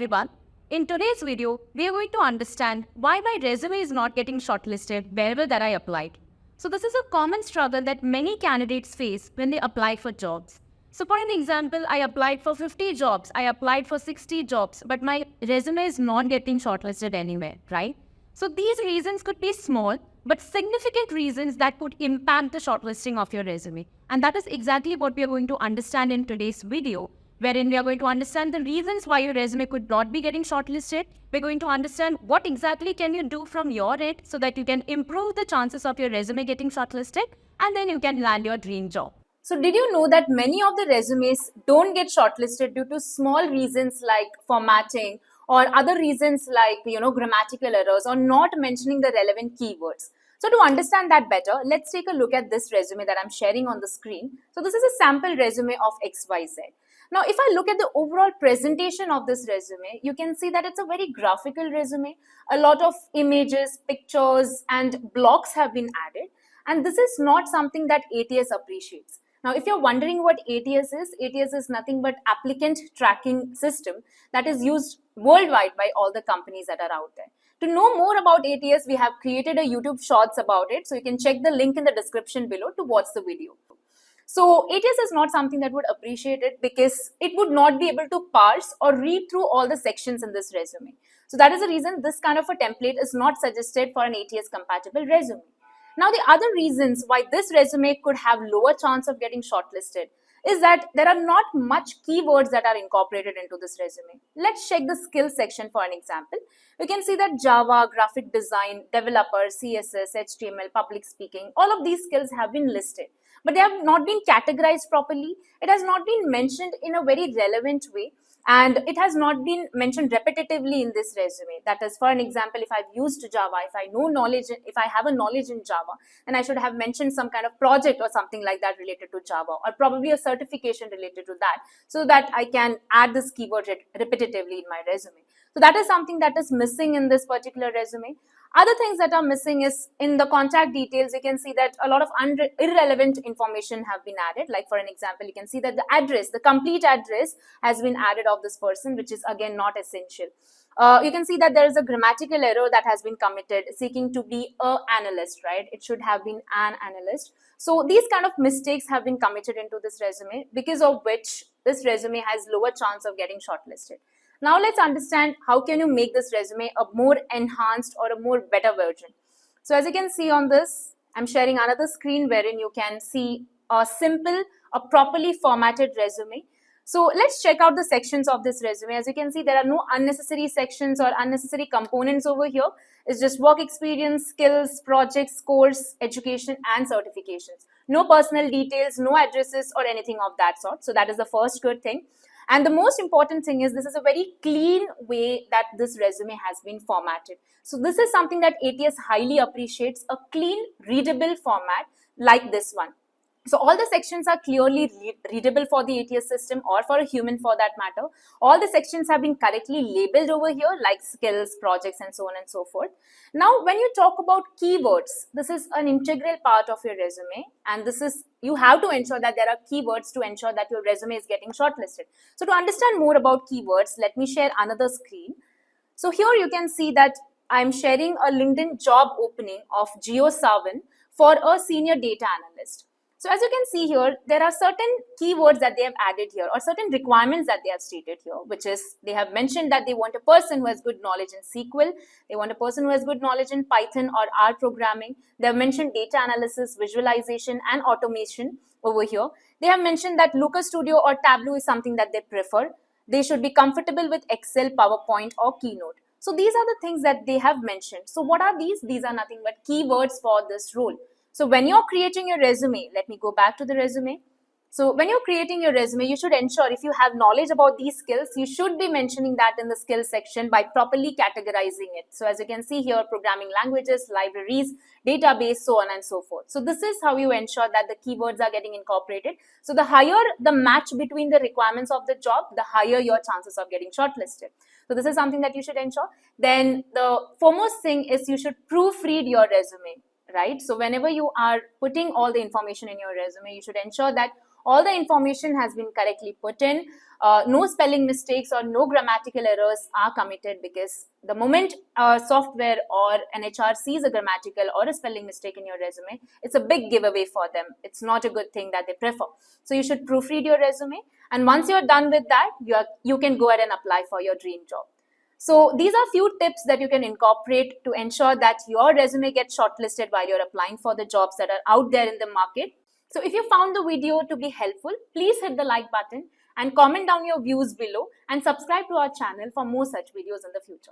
Everyone. In today's video, we are going to understand why my resume is not getting shortlisted wherever that I applied. So this is a common struggle that many candidates face when they apply for jobs. So for an example, I applied for 50 jobs, I applied for 60 jobs, but my resume is not getting shortlisted anywhere, right? So these reasons could be small, but significant reasons that could impact the shortlisting of your resume. And that is exactly what we are going to understand in today's video, wherein we are going to understand the reasons why your resume could not be getting shortlisted. We're going to understand what exactly can you do from your end so that you can improve the chances of your resume getting shortlisted, and then you can land your dream job. So did you know that many of the resumes don't get shortlisted due to small reasons like formatting or other reasons like, grammatical errors or not mentioning the relevant keywords? So to understand that better, let's take a look at this resume that I'm sharing on the screen. So this is a sample resume of XYZ. Now, if I look at the overall presentation of this resume, you can see that it's a very graphical resume. A lot of images, pictures, and blocks have been added. And this is not something that ATS appreciates. Now, if you're wondering what ATS is nothing but applicant tracking system that is used worldwide by all the companies that are out there. To know more about ATS, we have created a YouTube shorts about it. So you can check the link in the description below to watch the video. So ATS is not something that would appreciate it because it would not be able to parse or read through all the sections in this resume. So that is the reason this kind of a template is not suggested for an ATS compatible resume. Now, the other reasons why this resume could have lower chance of getting shortlisted is that there are not much keywords that are incorporated into this resume. Let's check the skills section for an example. You can see that Java, graphic design, developer, CSS, HTML, public speaking, all of these skills have been listed, but they have not been categorized properly. It has not been mentioned in a very relevant way, and it has not been mentioned repetitively in this resume. That is, for an example, if I've used Java, if I have a knowledge in Java, then I should have mentioned some kind of project or something like that related to Java, or probably a certification related to that, so that I can add this keyword repetitively in my resume. So that is something that is missing in this particular resume. Other things that are missing is in the contact details, you can see that a lot of irrelevant information have been added. Like for an example, you can see that the address, the complete address has been added of this person, which is again not essential. You can see that there is a grammatical error that has been committed, seeking to be an analyst, right? It should have been an analyst. So these kind of mistakes have been committed into this resume, because of which this resume has lower chance of getting shortlisted. Now let's understand how can you make this resume a more enhanced or a more better version. So as you can see on this, I'm sharing another screen wherein you can see a simple, a properly formatted resume. So let's check out the sections of this resume. As you can see, there are no unnecessary sections or unnecessary components over here. It's just work experience, skills, projects, course, education, and certifications. No personal details, no addresses or anything of that sort. So that is the first good thing. And the most important thing is this is a very clean way that this resume has been formatted. So this is something that ATS highly appreciates, a clean, readable format like this one. So all the sections are clearly readable for the ATS system or for a human for that matter. All the sections have been correctly labeled over here like skills, projects, and so on and so forth. Now, when you talk about keywords, this is an integral part of your resume, and you have to ensure that there are keywords to ensure that your resume is getting shortlisted. So to understand more about keywords, let me share another screen. So here you can see that I'm sharing a LinkedIn job opening of Geo Savan for a senior data analyst. So as you can see here, there are certain keywords that they have added here, or certain requirements that they have stated here, which is they have mentioned that they want a person who has good knowledge in SQL, they want a person who has good knowledge in Python or R programming. They have mentioned data analysis, visualization, and automation over here. They have mentioned that Looker Studio or Tableau is something that they prefer. They should be comfortable with Excel, PowerPoint, or Keynote. So these are the things that they have mentioned. So what are these? These are nothing but keywords for this role. So when you're creating your resume, let me go back to the resume. So when you're creating your resume, you should ensure if you have knowledge about these skills, you should be mentioning that in the skills section by properly categorizing it. So as you can see here, programming languages, libraries, database, so on and so forth. So this is how you ensure that the keywords are getting incorporated. So the higher the match between the requirements of the job, the higher your chances of getting shortlisted. So this is something that you should ensure. Then the foremost thing is you should proofread your resume. Right? So whenever you are putting all the information in your resume, you should ensure that all the information has been correctly put in. no spelling mistakes or no grammatical errors are committed, because the moment software or an HR sees a grammatical or a spelling mistake in your resume, it's a big giveaway for them. It's not a good thing that they prefer. So you should proofread your resume, and once you're done with that, you can go ahead and apply for your dream job. So these are few tips that you can incorporate to ensure that your resume gets shortlisted while you're applying for the jobs that are out there in the market. So if you found the video to be helpful, please hit the like button and comment down your views below, and subscribe to our channel for more such videos in the future.